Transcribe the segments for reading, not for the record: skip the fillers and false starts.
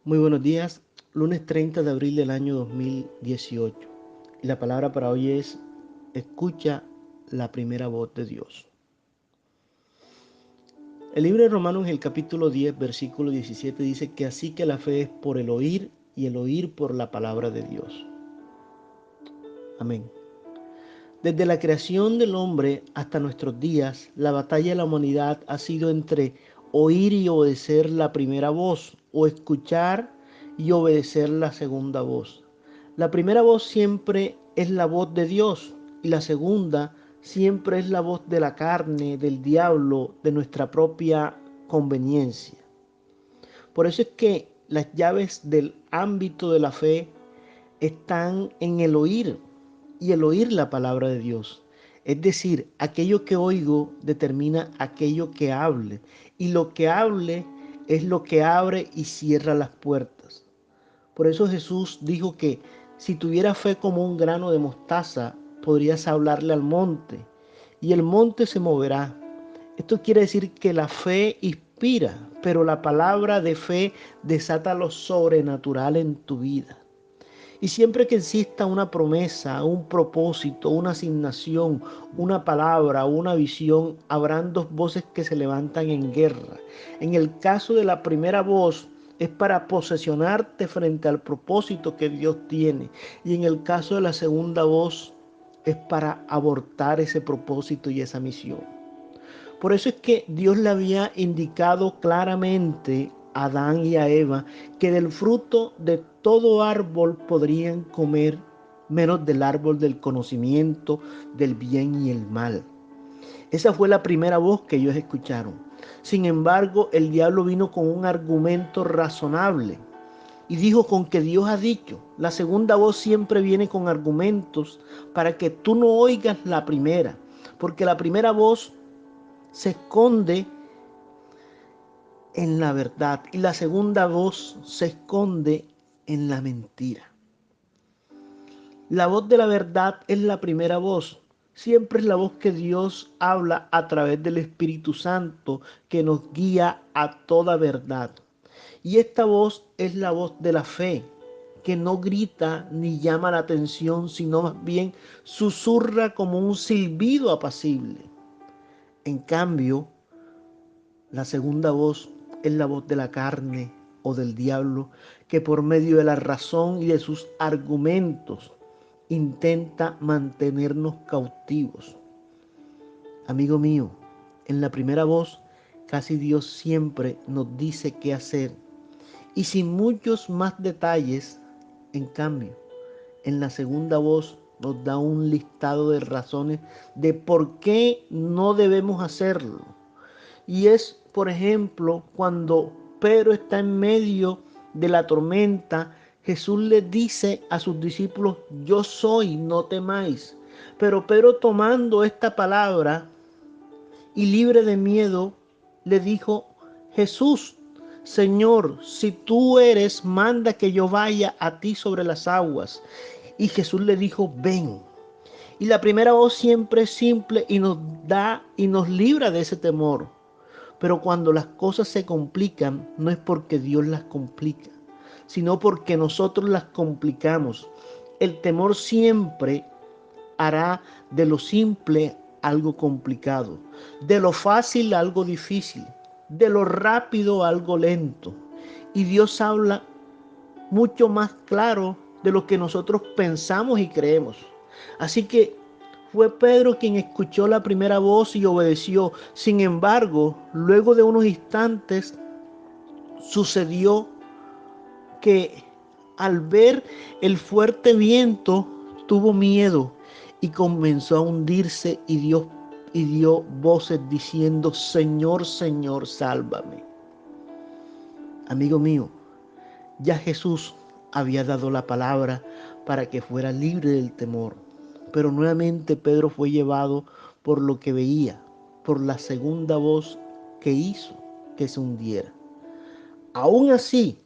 Muy buenos días, lunes 30 de abril del año 2018. Y la palabra para hoy es: escucha la primera voz de Dios. El libro de Romanos en el capítulo 10, versículo 17 dice que así que la fe es por el oír y el oír por la palabra de Dios. Amén. Desde la creación del hombre hasta nuestros días, la batalla de la humanidad ha sido entre oír y obedecer la primera voz o escuchar y obedecer la segunda voz. La primera voz siempre es la voz de Dios y la segunda siempre es la voz de la carne, del diablo, de nuestra propia conveniencia. Por eso es que las llaves del ámbito de la fe están en el oír y el oír la palabra de Dios. Es decir, aquello que oigo determina aquello que hable y lo que hable es lo que abre y cierra las puertas. Por eso Jesús dijo que si tuviera fe como un grano de mostaza, podrías hablarle al monte y el monte se moverá. Esto quiere decir que la fe inspira, pero la palabra de fe desata lo sobrenatural en tu vida. Y siempre que exista una promesa, un propósito, una asignación, una palabra, una visión, habrán dos voces que se levantan en guerra. En el caso de la primera voz, es para posesionarte frente al propósito que Dios tiene. Y en el caso de la segunda voz, es para abortar ese propósito y esa misión. Por eso es que Dios le había indicado claramente a Adán y a Eva que del fruto de todo árbol podrían comer, menos del árbol del conocimiento del bien y el mal. Esa fue la primera voz que ellos escucharon. Sin embargo, el diablo vino con un argumento razonable y dijo: con que Dios ha dicho. La segunda voz siempre viene con argumentos para que tú no oigas la primera, porque la primera voz se esconde en la verdad y la segunda voz se esconde en la mentira. La voz de la verdad es la primera voz. Siempre es la voz que Dios habla a través del Espíritu Santo que nos guía a toda verdad. Y esta voz es la voz de la fe, que no grita ni llama la atención, sino más bien susurra como un silbido apacible. En cambio, la segunda voz es la voz de la carne o del diablo, que por medio de la razón y de sus argumentos intenta mantenernos cautivos. Amigo mío, en la primera voz casi Dios siempre nos dice qué hacer y sin muchos más detalles. En cambio, en la segunda voz nos da un listado de razones de por qué no debemos hacerlo. Y es, por ejemplo, cuando Pedro está en medio de la tormenta, Jesús le dice a sus discípulos: yo soy, no temáis. Pero Pedro, tomando esta palabra y libre de miedo, le dijo: Jesús, Señor, si tú eres, manda que yo vaya a ti sobre las aguas. Y Jesús le dijo: ven. Y la primera voz siempre es simple y nos da y nos libra de ese temor. Pero cuando las cosas se complican, no es porque Dios las complica, sino porque nosotros las complicamos. El temor siempre hará de lo simple algo complicado, de lo fácil algo difícil, de lo rápido algo lento. Y Dios habla mucho más claro de lo que nosotros pensamos y creemos. Así que fue Pedro quien escuchó la primera voz y obedeció. Sin embargo, luego de unos instantes sucedió que al ver el fuerte viento tuvo miedo y comenzó a hundirse y dio voces diciendo: Señor, Señor, sálvame. Amigo mío, ya Jesús había dado la palabra para que fuera libre del temor. Pero nuevamente Pedro fue llevado por lo que veía, por la segunda voz que hizo que se hundiera. Aún así,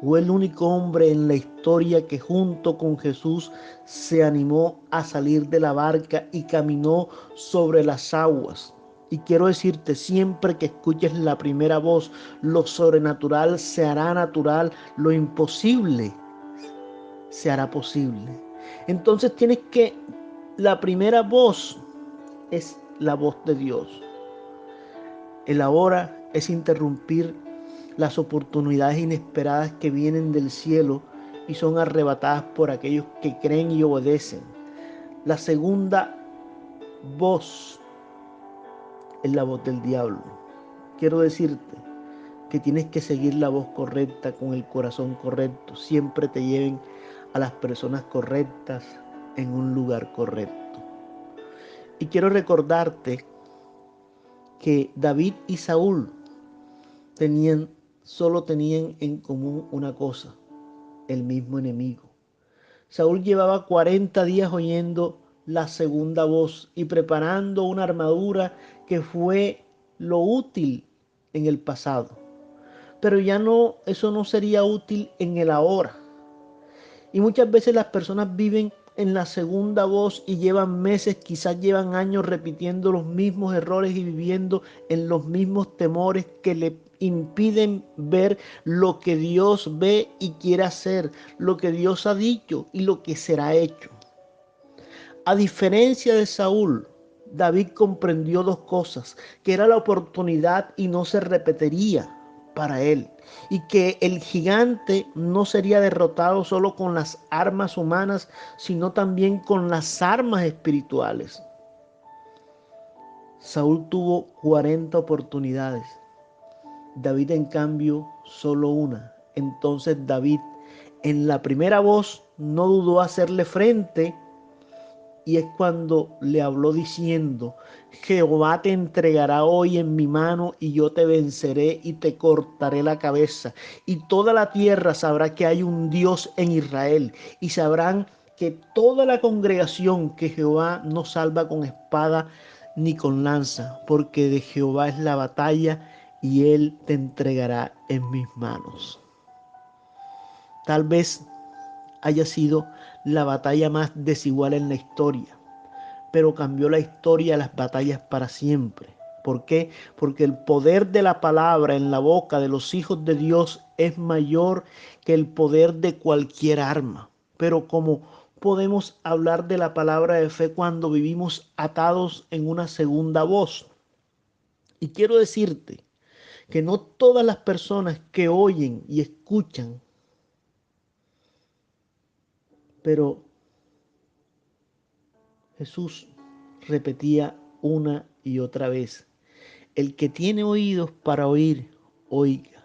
fue el único hombre en la historia que junto con Jesús se animó a salir de la barca y caminó sobre las aguas. Y quiero decirte, siempre que escuches la primera voz, lo sobrenatural se hará natural, lo imposible se hará posible. Entonces la primera voz es la voz de Dios. El ahora es interrumpir las oportunidades inesperadas que vienen del cielo y son arrebatadas por aquellos que creen y obedecen. La segunda voz es la voz del diablo. Quiero decirte que tienes que seguir la voz correcta con el corazón correcto. Siempre te lleven a las personas correctas en un lugar correcto. Y quiero recordarte que David y Saúl solo tenían en común una cosa: el mismo enemigo. Saúl llevaba 40 días oyendo la segunda voz y preparando una armadura que fue lo útil en el pasado. Pero eso no sería útil en el ahora. Y muchas veces las personas viven en la segunda voz y llevan meses, quizás llevan años repitiendo los mismos errores y viviendo en los mismos temores que le impiden ver lo que Dios ve y quiere hacer, lo que Dios ha dicho y lo que será hecho. A diferencia de Saúl, David comprendió dos cosas: que era la oportunidad y no se repetiría para él, y que el gigante no sería derrotado solo con las armas humanas, sino también con las armas espirituales. Saúl tuvo 40 oportunidades, David en cambio solo una. Entonces David, en la primera voz, no dudó hacerle frente. Y es cuando le habló diciendo: Jehová te entregará hoy en mi mano y yo te venceré y te cortaré la cabeza. Y toda la tierra sabrá que hay un Dios en Israel. Y sabrán que toda la congregación que Jehová no salva con espada ni con lanza, porque de Jehová es la batalla y él te entregará en mis manos. Tal vez haya sido la batalla más desigual en la historia, pero cambió la historia de las batallas para siempre. ¿Por qué? Porque el poder de la palabra en la boca de los hijos de Dios es mayor que el poder de cualquier arma. Pero ¿cómo podemos hablar de la palabra de fe cuando vivimos atados en una segunda voz? Y quiero decirte que no todas las personas que oyen y escuchan, pero Jesús repetía una y otra vez: el que tiene oídos para oír, oiga.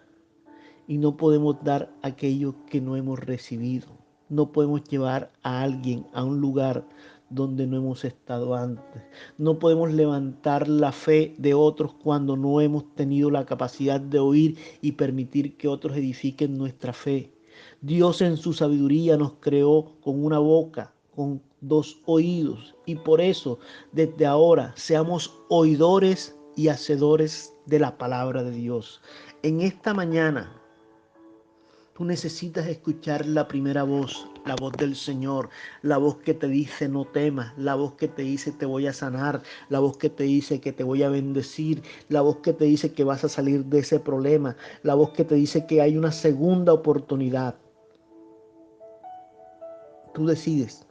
Y no podemos dar aquello que no hemos recibido. No podemos llevar a alguien a un lugar donde no hemos estado antes. No podemos levantar la fe de otros cuando no hemos tenido la capacidad de oír y permitir que otros edifiquen nuestra fe. Dios en su sabiduría nos creó con una boca, con dos oídos, y por eso desde ahora seamos oidores y hacedores de la palabra de Dios. En esta mañana tú necesitas escuchar la primera voz, la voz del Señor, la voz que te dice no temas, la voz que te dice te voy a sanar, la voz que te dice que te voy a bendecir, la voz que te dice que vas a salir de ese problema, la voz que te dice que hay una segunda oportunidad. Tú decides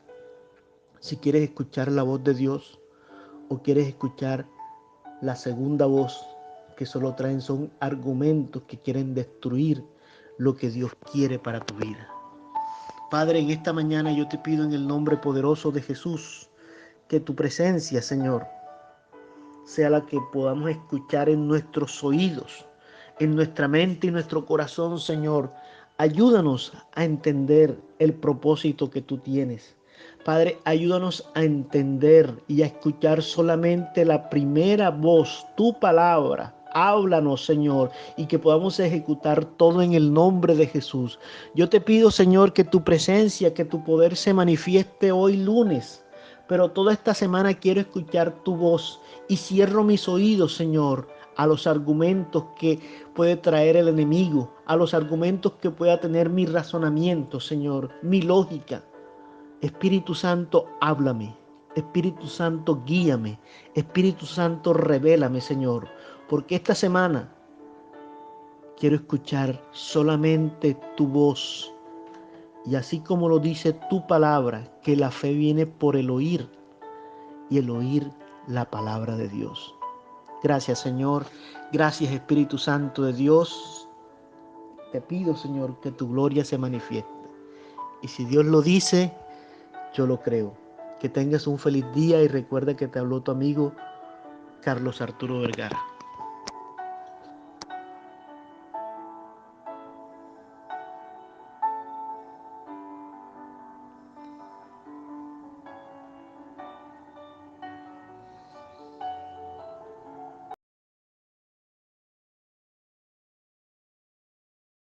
si quieres escuchar la voz de Dios o quieres escuchar la segunda voz, que solo traen son argumentos que quieren destruir lo que Dios quiere para tu vida. Padre, en esta mañana yo te pido en el nombre poderoso de Jesús que tu presencia, Señor, sea la que podamos escuchar en nuestros oídos, en nuestra mente y nuestro corazón, Señor. Ayúdanos a entender el propósito que tú tienes. Padre, ayúdanos a entender y a escuchar solamente la primera voz, tu palabra. Háblanos, Señor, y que podamos ejecutar todo en el nombre de Jesús. Yo te pido, Señor, que tu presencia, que tu poder se manifieste hoy lunes. Pero toda esta semana quiero escuchar tu voz y cierro mis oídos, Señor, a los argumentos que puede traer el enemigo, a los argumentos que pueda tener mi razonamiento, Señor, mi lógica. Espíritu Santo, háblame. Espíritu Santo, guíame. Espíritu Santo, revélame, Señor. Porque esta semana quiero escuchar solamente tu voz. Y así como lo dice tu palabra, que la fe viene por el oír y el oír la palabra de Dios. Gracias, Señor. Gracias, Espíritu Santo de Dios. Te pido, Señor, que tu gloria se manifieste. Y si Dios lo dice, yo lo creo. Que tengas un feliz día y recuerda que te habló tu amigo Carlos Arturo Vergara.